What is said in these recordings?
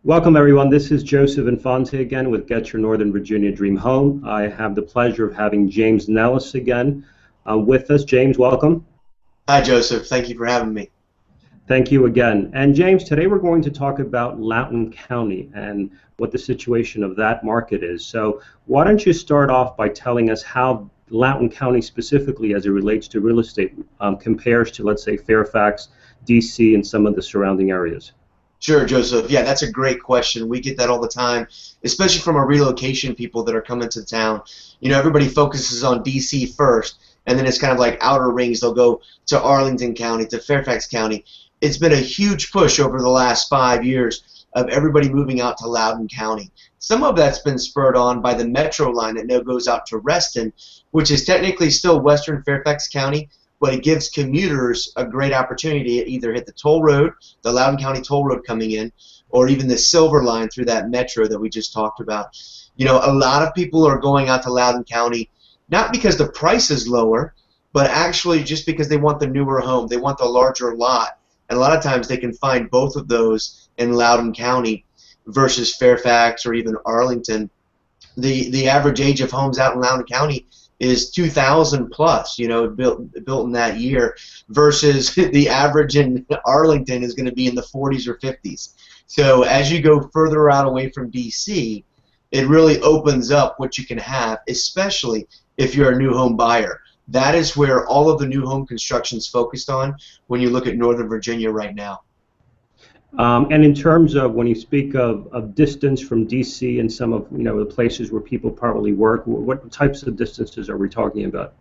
Welcome, everyone. This is Joseph Infante again with Get Your Northern Virginia Dream Home. I have the pleasure of having James Nellis again with us. James, welcome. Hi, Joseph. Thank you for having me. Thank you again. And James, today we're going to talk about Loudoun County and what the situation of that market is. So why don't you start off by telling us how Loudoun County specifically as it relates to real estate compares to, let's say, Fairfax, DC, and some of the surrounding areas? Sure, Joseph. Yeah, that's a great question. We get that all the time, especially from our relocation people that are coming to town. You know, everybody focuses on DC first, and then it's kind of like outer rings. They'll go to Arlington County, to Fairfax County. It's been a huge push over the last 5 years of everybody moving out to Loudoun County. Some of that's been spurred on by the metro line that now goes out to Reston, which is technically still western Fairfax County, but it gives commuters a great opportunity to either hit the toll road, the Loudoun County toll road coming in, or even the silver line through that metro that we just talked about. You know, a lot of people are going out to Loudoun County not because the price is lower, but actually just because they want the newer home. They want the larger lot. And a lot of times they can find both of those in Loudoun County versus Fairfax or even Arlington. The average age of homes out in Loudoun County is 2,000 plus, you know, built in that year, versus the average in Arlington is going to be in the 40s or 50s. So as you go further out away from DC, it really opens up what you can have, especially if you're a new home buyer. That is where all of the new home construction is focused on when you look at Northern Virginia right now. And in terms of when you speak of distance from DC and some of the places where people probably work, what types of distances are we talking about?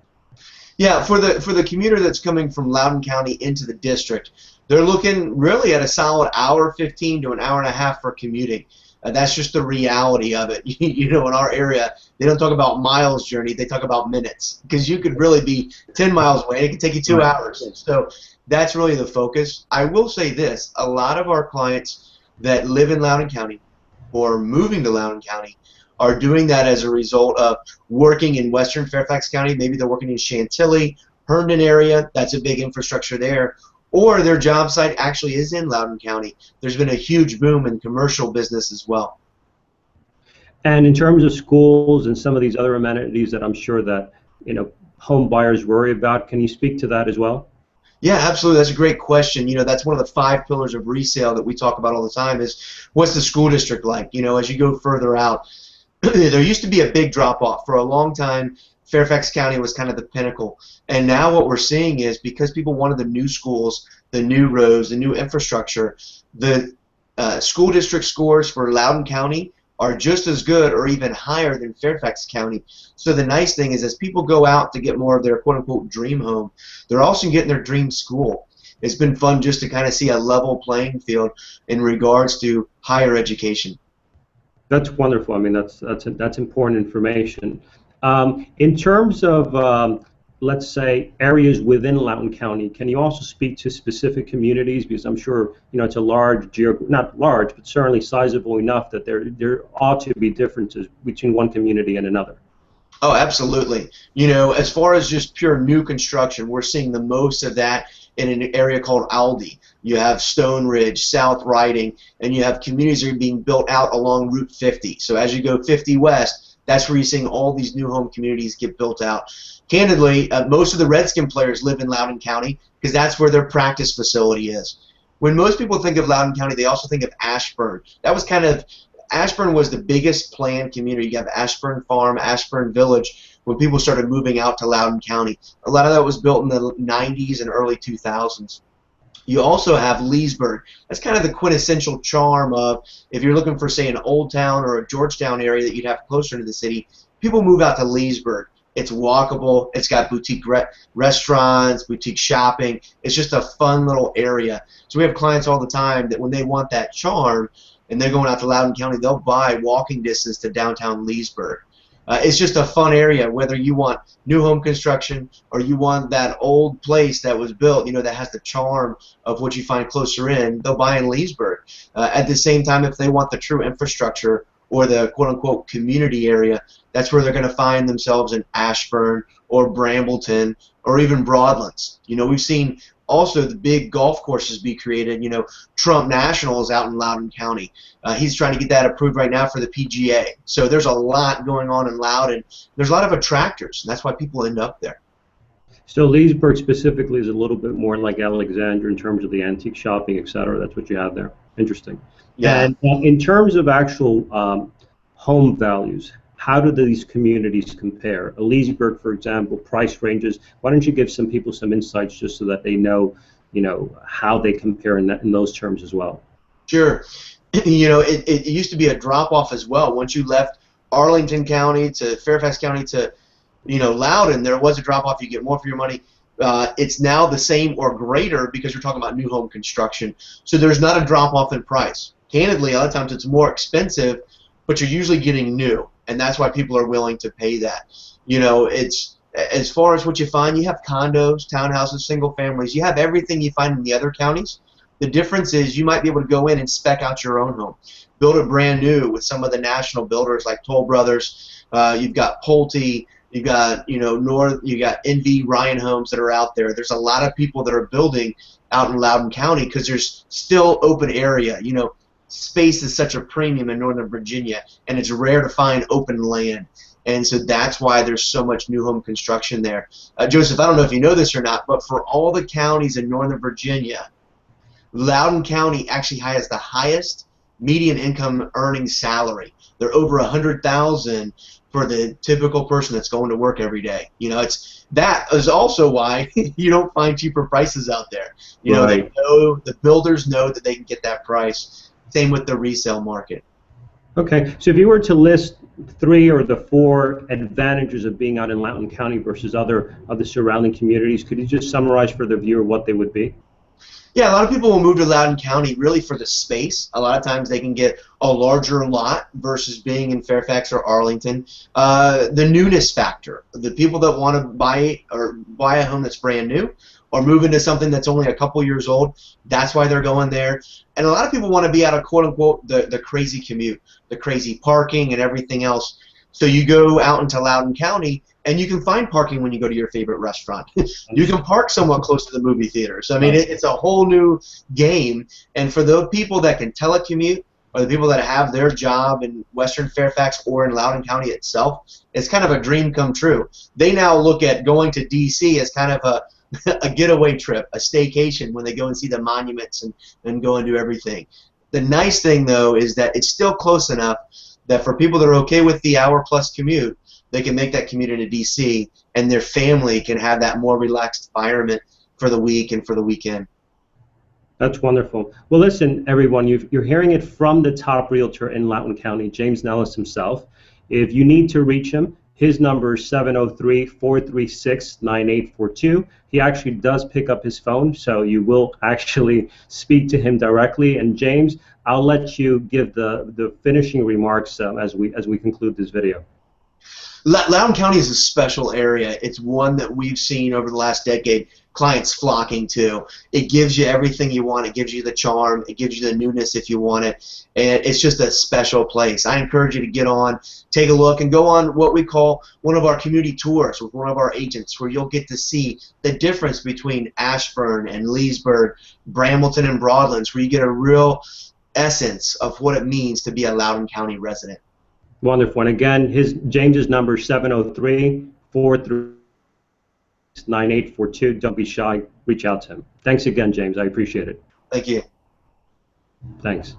Yeah, for the commuter that's coming from Loudoun County into the district, they're looking really at a solid hour 15 to an hour and a half for commuting. That's just the reality of it. You know, in our area, they don't talk about miles journey, they talk about minutes, because you could really be 10 miles away and it could take you 2 hours. So that's really the focus. I will say this, a lot of our clients that live in Loudoun County or moving to Loudoun County are doing that as a result of working in western Fairfax County. Maybe they're working in Chantilly, Herndon area, that's a big infrastructure there, or their job site actually is in Loudoun County. There's been a huge boom in commercial business as well. And in terms of schools and some of these other amenities that I'm sure that home buyers worry about, can you speak to that as well? Yeah, absolutely. That's a great question. You know, that's one of the 5 pillars of resale that we talk about all the time is what's the school district like? You know, as you go further out, there used to be a big drop-off. For a long time, Fairfax County was kind of the pinnacle. And now what we're seeing is because people wanted the new schools, the new roads, the new infrastructure, the school district scores for Loudoun County are just as good or even higher than Fairfax County. So the nice thing is as people go out to get more of their quote-unquote dream home, they're also getting their dream school. It's been fun just to kind of see a level playing field in regards to higher education. That's wonderful. I mean, that's important information. In terms of let's say areas within Loudoun County, can you also speak to specific communities? Because I'm sure it's a large, not large, but certainly sizable enough that there ought to be differences between one community and another. Oh, absolutely. You know, as far as just pure new construction, we're seeing the most of that in an area called Aldie. You have Stone Ridge, South Riding, and you have communities that are being built out along Route 50. So as you go 50 west, that's where you're seeing all these new home communities get built out. Candidly, most of the Redskin players live in Loudoun County because that's where their practice facility is. When most people think of Loudoun County, they also think of Ashburn. Ashburn was the biggest planned community. You have Ashburn Farm, Ashburn Village, when people started moving out to Loudoun County. A lot of that was built in the 90s and early 2000s. You also have Leesburg. That's kind of the quintessential charm of, if you're looking for, say, an Old Town or a Georgetown area that you'd have closer to the city, people move out to Leesburg. It's walkable. It's got boutique restaurants, boutique shopping. It's just a fun little area. So we have clients all the time that when they want that charm and they're going out to Loudoun County, they'll buy walking distance to downtown Leesburg. It's just a fun area, whether you want new home construction or you want that old place that was built, that has the charm of what you find closer in, they'll buy in Leesburg. At the same time, if they want the true infrastructure or the quote-unquote community area, that's where they're going to find themselves in Ashburn or Brambleton or even Broadlands. We've seen also the big golf courses be created. You know, Trump National is out in Loudoun County. He's trying to get that approved right now for the PGA. So there's a lot going on in Loudoun. There's a lot of attractors, and that's why people end up there. So Leesburg specifically is a little bit more like Alexandria in terms of the antique shopping, et cetera. That's what you have there. Interesting. Yeah. And in terms of actual home values, how do these communities compare? Leesburg, for example, price ranges. Why don't you give some people some insights just so that they know, how they compare in those terms as well? Sure. You know, it used to be a drop-off as well. Once you left Arlington County to Fairfax County to, Loudoun, there was a drop-off. You get more for your money. It's now the same or greater because you're talking about new home construction. So there's not a drop-off in price. Candidly, a lot of times it's more expensive, but you're usually getting new, and that's why people are willing to pay that. It's as far as what you find, you have condos, townhouses, single families. You have everything you find in the other counties. The difference is you might be able to go in and spec out your own home, build it brand new with some of the national builders like Toll Brothers. You've got Pulte. You got you got NV Ryan Homes that are out there. There's a lot of people that are building out in Loudoun County because there's still open area. Space is such a premium in Northern Virginia, and it's rare to find open land. And so that's why there's so much new home construction there. Joseph, I don't know if you know this or not, but for all the counties in Northern Virginia, Loudoun County actually has the highest median income earning salary. They're over $100,000 for the typical person that's going to work every day. That is also why you don't find cheaper prices out there. Right. The builders know that they can get that price. Same with the resale market. Okay, so if you were to list 3 or the 4 advantages of being out in Loudoun County versus other surrounding communities, could you just summarize for the viewer what they would be? Yeah, a lot of people will move to Loudoun County really for the space. A lot of times they can get a larger lot versus being in Fairfax or Arlington. The newness factor. The people that want to buy a home that's brand new or move into something that's only a couple years old, that's why they're going there. And a lot of people want to be out of quote-unquote the crazy commute, the crazy parking and everything else. So you go out into Loudoun County, and you can find parking when you go to your favorite restaurant. You can park somewhat close to the movie theaters. I mean, it's a whole new game. And for the people that can telecommute, or the people that have their job in Western Fairfax or in Loudoun County itself, it's kind of a dream come true. They now look at going to D.C. as kind of a getaway trip, a staycation, when they go and see the monuments and go and do everything. The nice thing, though, is that it's still close enough that for people that are okay with the hour-plus commute, they can make that commute into D.C., and their family can have that more relaxed environment for the week and for the weekend. That's wonderful. Well, listen, everyone, you're hearing it from the top realtor in Loudoun County, James Nellis himself. If you need to reach him, his number is 703-436-9842. He actually does pick up his phone, so you will actually speak to him directly. And James, I'll let you give the finishing remarks as we conclude this video. Loudoun County is a special area. It's one that we've seen over the last decade clients flocking to. It gives you everything you want. It gives you the charm. It gives you the newness if you want it. And it's just a special place. I encourage you to get on, take a look, and go on what we call one of our community tours with one of our agents, where you'll get to see the difference between Ashburn and Leesburg, Brambleton and Broadlands, where you get a real essence of what it means to be a Loudoun County resident. Wonderful. And again, James's number is 703-436-9842. Don't be shy. Reach out to him. Thanks again, James. I appreciate it. Thank you. Thanks.